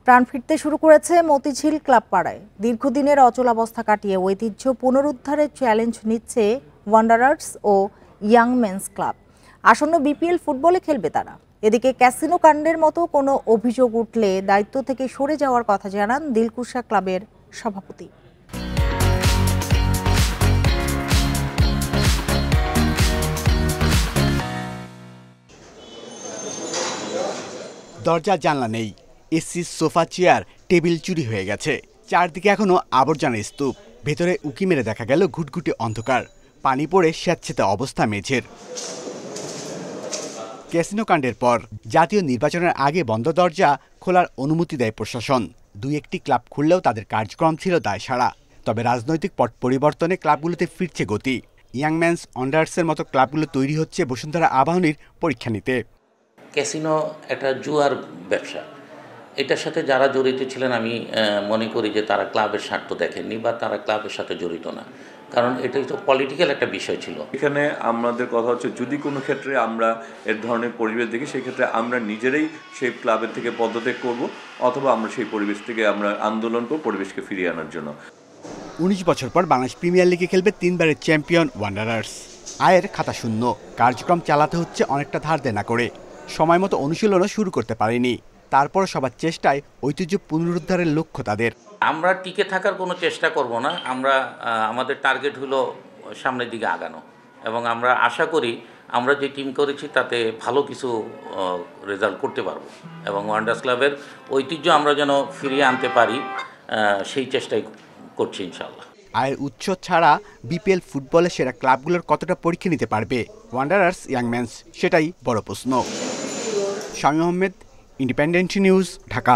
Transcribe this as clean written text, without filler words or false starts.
প্রাণ ফিরতে শুরু করেছে মতিঝিল ক্লাব পাড়ায়। দীর্ঘদিনের অচলাবস্থা কাটিয়ে ঐতিহ্য পুনরুদ্ধারের চ্যালেঞ্জ নিচ্ছে ওয়ান্ডারার্স ও ইয়াং মেন্স ক্লাব। আসন্ন বিপিএল ফুটবলে খেলবে তারা। এদিকে ক্যাসিনো কাণ্ডের মতো কোনো অভিযোগ উঠলে দায়িত্ব থেকে সরে যাওয়ার কথা জানান দিলকুশা ক্লাবের সভাপতি। দরজা জানলা নেই, এসি, সোফা, চেয়ার, টেবিল চুরি হয়ে গেছে। চারদিকে এখনো আবর্জনার স্তূপ। ভেতরে উকি মেরে দেখা গেল ঘুটঘুটে অন্ধকার। পানি পড়ে স্যাঁতসেঁতে অবস্থা মেঝের। ক্যাসিনো কাণ্ডের পর জাতীয় নির্বাচনের আগে বন্ধ দরজা খোলার অনুমতি দেয় প্রশাসন। দুই একটি ক্লাব খুললেও তাদের কার্যক্রম ছিল দায়সারা। তবে রাজনৈতিক পট পরিবর্তনে ক্লাবগুলোতে ফিরছে গতি। ইয়াং ম্যানস, ওয়ান্ডারার্সের মতো ক্লাবগুলো তৈরি হচ্ছে বসুন্ধরা আবাহনীর পরীক্ষা নিতে। ক্যাসিনো একটা জুয়ার ব্যবসা, এটার সাথে যারা জড়িত ছিলেন আমি মনে করি যে তারা ক্লাবের স্বার্থ দেখেননি বা তারা ক্লাবের সাথে জড়িত না, কারণ এটাই তো পলিটিক্যাল একটা বিষয় ছিল। এখানে আমাদের কথা হচ্ছে যদি কোনো ক্ষেত্রে আমরা এর ধরনের পরিবেশ দেখি, সেই ক্ষেত্রে আমরা নিজেরাই সেই ক্লাবের থেকে পদত্যাগ করব, অথবা আমরা সেই পরিবেশ থেকে আমরা আন্দোলন করব পরিবেশকে ফিরিয়ে আনার জন্য। 19 বছর পর বাংলাদেশ প্রিমিয়ার লিগে খেলবে তিনবারের চ্যাম্পিয়ন ওয়ান্ডারার্স। আয়ের খাতা শূন্য, কার্যক্রম চালাতে হচ্ছে অনেকটা ধার দেনা করে। সময় মতো অনুশীলনও শুরু করতে পারেনি। তারপর সবার চেষ্টায় ঐতিহ্য পুনরুদ্ধারের লক্ষ্য তাদের। আমরা টিকে থাকার কোনো চেষ্টা করব না। আমরা আমাদের টার্গেট হলো সামনের দিকে আগানো, এবং আমরা আশা করি আমরা যে টিম করেছি তাতে ভালো কিছু রেজাল্ট করতে পারবো, এবং ওয়ান্ডার্স ক্লাবের ঐতিহ্য আমরা যেন ফিরিয়ে আনতে পারি সেই চেষ্টাই করছি ইনশাআল্লাহ। আয়ের উৎস ছাড়া বিপিএল ফুটবলে সেরা ক্লাবগুলোর কতটা পরীক্ষা নিতে পারবে ওয়ান্ডারার্স, ইয়াং ম্যানস, সেটাই বড় প্রশ্ন। Shamim Ahmed, independent news, Dhaka.